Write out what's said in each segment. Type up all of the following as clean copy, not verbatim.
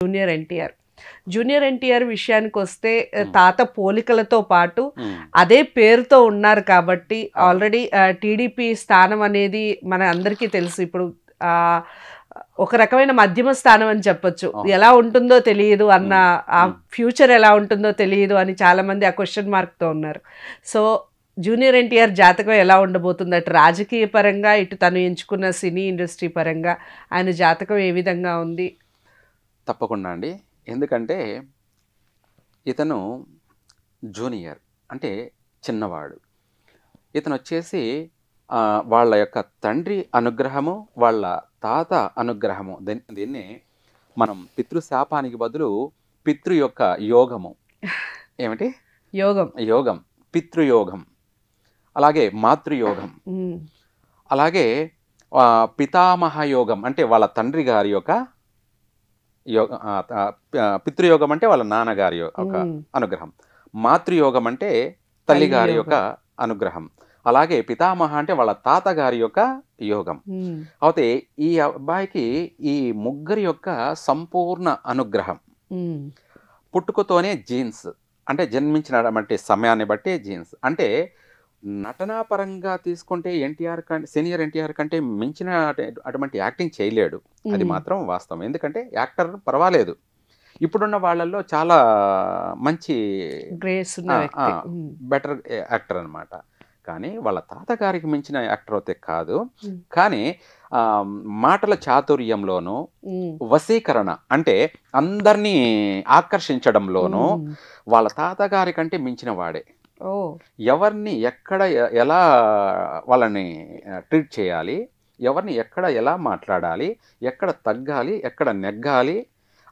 Junior NTR. Junior NTR విషయానికొస్తే తాత పోలికలతో పాటు అదే పేరుతో ఉన్నారు కాబట్టి ఆల్రెడీ టీడీపీ స్థానం అనేది మన అందరికీ తెలుసు. ఇప్పుడు ఒక రకమైన మధ్యమ స్థానం అని చెప్పొచ్చు. ఎలా ఉంటుందో తెలియదు అన్న, ఆ ఫ్యూచర్ ఎలా ఉంటుందో తెలియదు అని చాలా మంది ఆ క్వశ్చన్ మార్క్తో ఉన్నారు. సో జూనియర్ ఎన్టీఆర్ జాతకం ఎలా ఉండబోతుంది, అటు రాజకీయ పరంగా ఇటు తను ఎంచుకున్న సినీ ఇండస్ట్రీ పరంగా ఆయన జాతకం ఏ విధంగా ఉంది? తప్పకుండా అండి. ఎందుకంటే ఇతను జూనియర్ అంటే చిన్నవాడు. ఇతను వచ్చేసి వాళ్ళ యొక్క తండ్రి అనుగ్రహము, వాళ్ళ తాత అనుగ్రహము, దీన్ని మనం పితృశాపానికి బదులు పితృ యొక్క యోగము, ఏమిటి యోగం, యోగం, పితృయోగం, అలాగే మాతృయోగం, అలాగే పితామహ యోగం అంటే వాళ్ళ తండ్రి గారి యొక్క పితృయోగం అంటే వాళ్ళ నాన్నగారి యొక్క అనుగ్రహం, మాతృయోగం అంటే తల్లిగారి యొక్క అనుగ్రహం, అలాగే పితామహ అంటే వాళ్ళ తాతగారి యొక్క యోగం. అయితే ఈ అబ్బాయికి ఈ ముగ్గురి యొక్క సంపూర్ణ అనుగ్రహం. పుట్టుకతోనే జీన్స్ అంటే జన్మించినటువంటి సమయాన్ని బట్టి జీన్స్ అంటే నటనా పరంగా తీసుకుంటే ఎన్టీఆర్ కంటే, సీనియర్ ఎన్టీఆర్ కంటే మించిన అటువంటి యాక్టింగ్ చేయలేడు, అది మాత్రం వాస్తవం. ఎందుకంటే యాక్టర్ పర్వాలేదు, ఇప్పుడున్న వాళ్ళల్లో చాలా మంచి బెటర్ యాక్టర్ అనమాట. కానీ వాళ్ళ తాతగారికి మించిన యాక్టర్ అయితే కాదు. కానీ మాటల చాతుర్యంలోనూ, వశీకరణ అంటే అందరినీ ఆకర్షించడంలోనూ వాళ్ళ తాతగారి కంటే మించిన వాడే. ఎవరిని ఎక్కడ ఎలా వాళ్ళని ట్రీట్ చేయాలి, ఎవరిని ఎక్కడ ఎలా మాట్లాడాలి, ఎక్కడ తగ్గాలి, ఎక్కడ నెగ్గాలి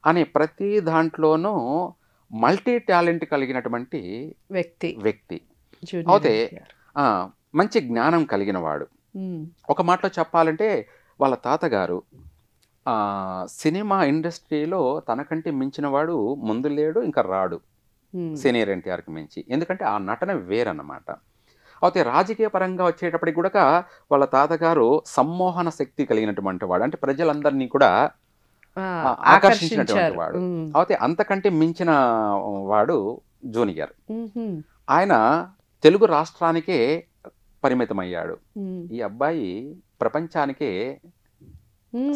అనే ప్రతి దాంట్లోనూ మల్టీ టాలెంట్ కలిగినటువంటి వ్యక్తి. అయితే మంచి జ్ఞానం కలిగిన వాడు. ఒక మాటలో చెప్పాలంటే వాళ్ళ తాతగారు సినిమా ఇండస్ట్రీలో తనకంటే మించిన వాడు ముందు లేడు, ఇంకా రాడు సీనియర్ ఎన్టీఆర్కి మించి. ఎందుకంటే ఆ నటన వేరన్నమాట. అయితే రాజకీయ పరంగా వచ్చేటప్పటికి కూడా వాళ్ళ తాతగారు సమ్మోహన శక్తి కలిగినటువంటి వాడు, అంటే ప్రజలందరినీ కూడా ఆకర్షించినటువంటి వాడు. అయితే అంతకంటే మించిన వాడు జూనియర్. ఆయన తెలుగు రాష్ట్రానికే పరిమితమయ్యాడు. ఈ అబ్బాయి ప్రపంచానికే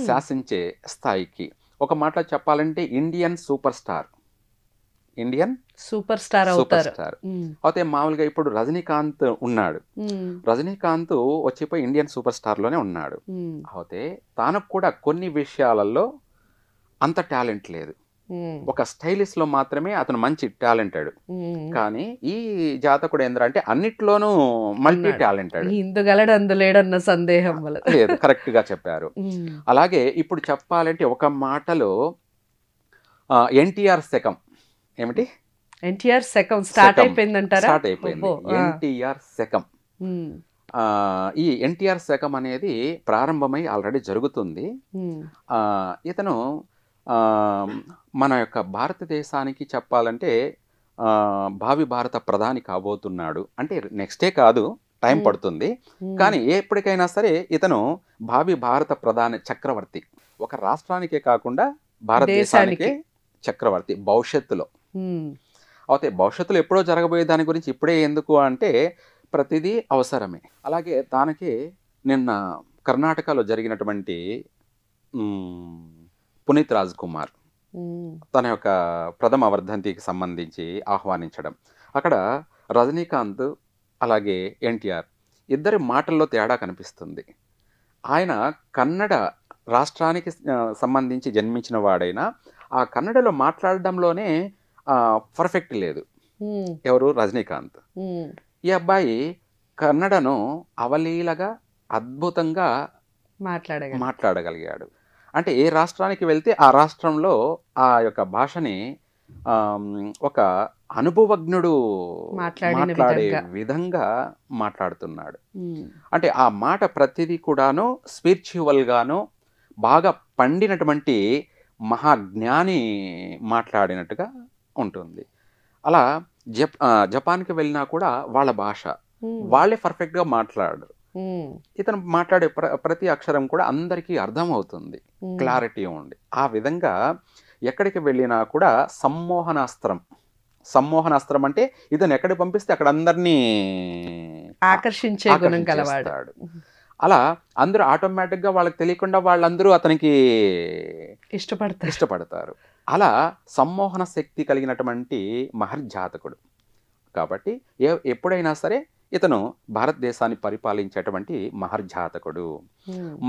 శాసించే స్థాయికి, ఒక మాటలో చెప్పాలంటే ఇండియన్ సూపర్ స్టార్ అయితే మామూలుగా ఇప్పుడు రజనీకాంత్ ఉన్నాడు, రజనీకాంత్ వచ్చిపోయి ఇండియన్ సూపర్ స్టార్ లోనే ఉన్నాడు. అయితే తనకు కూడా కొన్ని విషయాలలో అంత టాలెంట్ లేదు, ఒక స్టైలిష్ లో మాత్రమే అతను మంచి టాలెంటెడ్. కానీ ఈ జాతకుడు ఏంటంటే అన్నిట్లోనూ మల్టీ టాలెంటెడ్, అందులేడన్న సందేహం లేదు, కరెక్ట్ గా చెప్పారు. అలాగే ఇప్పుడు చెప్పాలంటే ఒక మాటలో ఎన్టీఆర్ శకం, ఏమిటి ఎన్టీఆర్ శకం స్టార్ట్ అయిపోయిందంటారా? స్టార్ట్ అయిపోయింది ఎన్టీఆర్ శకం. ఈ ఎన్టీఆర్ శకం అనేది ప్రారంభమై ఆల్రెడీ జరుగుతుంది. ఇతను మన యొక్క భారతదేశానికి చెప్పాలంటే భావి భారత ప్రధాని కాబోతున్నాడు. అంటే నెక్స్టే కాదు, టైం పడుతుంది. కానీ ఎప్పటికైనా సరే ఇతను భావి భారత ప్రధాని చక్రవర్తి, ఒక రాష్ట్రానికే కాకుండా భారతదేశానికి చక్రవర్తి భవిష్యత్తులో. అయితే భవిష్యత్తులో ఎప్పుడో జరగబోయే దాని గురించి ఇప్పుడే ఎందుకు అంటే ప్రతిదీ అవసరమే. అలాగే దానికి నిన్న కర్ణాటకలో జరిగినటువంటి పునీత్ రాజ్ కుమార్ తన యొక్క ప్రథమ వర్ధంతికి సంబంధించి ఆహ్వానించడం, అక్కడ రజనీకాంత్ అలాగే ఎన్టీఆర్ ఇద్దరి మాటల్లో తేడా కనిపిస్తుంది. ఆయన కన్నడ రాష్ట్రానికి సంబంధించి జన్మించిన వాడైనా ఆ కన్నడలో మాట్లాడడంలోనే పర్ఫెక్ట్ లేదు. ఎవరు? రజనీకాంత్. ఈ అబ్బాయి కన్నడను అవలీలగా అద్భుతంగా మాట్లాడగలిగాడు. అంటే ఏ రాష్ట్రానికి వెళ్తే ఆ రాష్ట్రంలో ఆ యొక్క భాషని ఒక అనుభవజ్ఞుడు మాట్లాడే విధంగా మాట్లాడుతున్నాడు. అంటే ఆ మాట ప్రతిదీ కూడాను స్పిరిచువల్ గాను బాగా పండినటువంటి మహాజ్ఞాని మాట్లాడినట్టుగా ఉంటుంది. అలా జపాన్కి వెళ్ళినా కూడా వాళ్ళ భాష వాళ్ళే పర్ఫెక్ట్గా మాట్లాడరు. ఇతను మాట్లాడే ప్రతి అక్షరం కూడా అందరికీ అర్థం అవుతుంది, క్లారిటీ ఉంది. ఆ విధంగా ఎక్కడికి వెళ్ళినా కూడా సమ్మోహనాస్త్రం అంటే ఇతను ఎక్కడికి పంపిస్తే అక్కడ అందరినీ ఆకర్షించే గుణం కలవాడు. అలా అందరూ ఆటోమేటిక్గా వాళ్ళకి తెలియకుండా వాళ్ళందరూ అతనికి ఇష్టపడతారు. అలా సమ్మోహన శక్తి కలిగినటువంటి మహర్జాతకుడు కాబట్టి ఎప్పుడైనా సరే ఇతను భారతదేశాన్ని పరిపాలించేటువంటి మహర్జాతకుడు.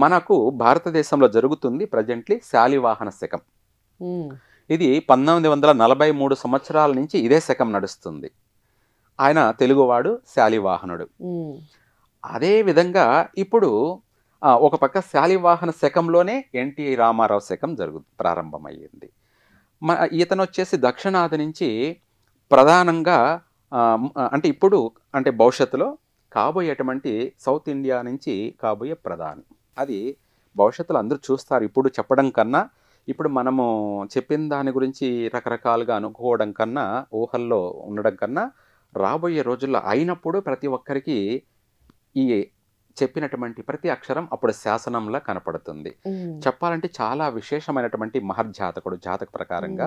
మనకు భారతదేశంలో జరుగుతుంది ప్రజెంట్లీ శాలివాహన శకం. ఇది 1943 సంవత్సరాల నుంచి ఇదే శకం నడుస్తుంది. ఆయన తెలుగువాడు, శాలివాహనుడు. అదే విధంగా ఇప్పుడు ఒక పక్క శాలివాహన శకంలోనే ఎన్టీ రామారావు శకం ప్రారంభమయ్యింది. ఇతను వచ్చేసి దక్షిణాది నుంచి ప్రధానంగా అంటే ఇప్పుడు అంటే భవిష్యత్తులో కాబోయేటువంటి సౌత్ ఇండియా నుంచి కాబోయే ప్రధాని. అది భవిష్యత్తులో అందరూ చూస్తారు. ఇప్పుడు చెప్పడం కన్నా, ఇప్పుడు మనము చెప్పిన దాని గురించి రకరకాలుగా అనుకోవడం కన్నా, ఊహల్లో ఉండడం కన్నా, రాబోయే రోజుల్లో అయినప్పుడు ప్రతి ఒక్కరికి ఈ చెప్పినటువంటి ప్రతి అక్షరం అప్పుడు శాసనంలా కనపడుతుంది. చెప్పాలంటే చాలా విశేషమైనటువంటి మహర్జాతకుడు. జాతక ప్రకారంగా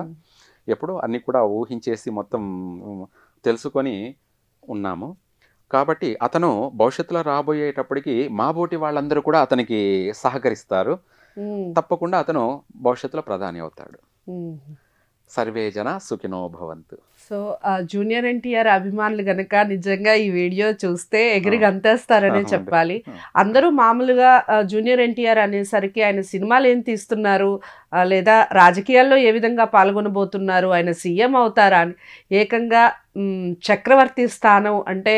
ఎప్పుడు అన్ని కూడా ఊహించేసి మొత్తం తెలుసుకొని ఉన్నాము. కాబట్టి అతను భవిష్యత్తులో రాబోయేటప్పటికి మాబోటి వాళ్ళందరూ కూడా అతనికి సహకరిస్తారు. తప్పకుండా అతను భవిష్యత్తులో ప్రధాని అవుతాడు. సర్వే జన సుఖినో భవంతు. సో జూనియర్ ఎన్టీఆర్ అభిమానులు గనక నిజంగా ఈ వీడియో చూస్తే ఎగిరి గంతేస్తారనే చెప్పాలి. అందరూ మామూలుగా జూనియర్ ఎన్టీఆర్ అనేసరికి ఆయన సినిమాలు ఏం తీస్తున్నారు, లేదా రాజకీయాల్లో ఏ విధంగా పాల్గొనబోతున్నారు, ఆయన సీఎం అవుతారా అని, ఏకంగా చక్రవర్తి స్థానం అంటే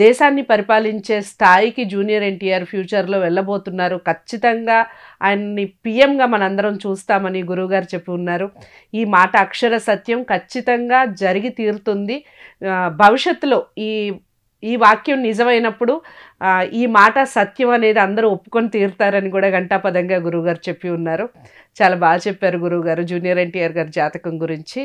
దేశాన్ని పరిపాలించే స్థాయికి జూనియర్ ఎన్టీఆర్ ఫ్యూచర్లో వెళ్ళబోతున్నారు. ఖచ్చితంగా ఆయన్ని పిఎంగా మనందరం చూస్తామని గురువుగారు చెప్పి ఉన్నారు. ఈ మాట అక్షర సత్యం, ఖచ్చితంగా జరిగి తీరుతుంది. భవిష్యత్తులో ఈ వాక్యం నిజమైనప్పుడు ఈ మాట సత్యం అనేది అందరూ ఒప్పుకొని తీరుతారని కూడా ఘంటాపదంగా గురువుగారు చెప్పి ఉన్నారు. చాలా బాగా చెప్పారు గురువుగారు జూనియర్ ఎన్టీఆర్ గారి జాతకం గురించి.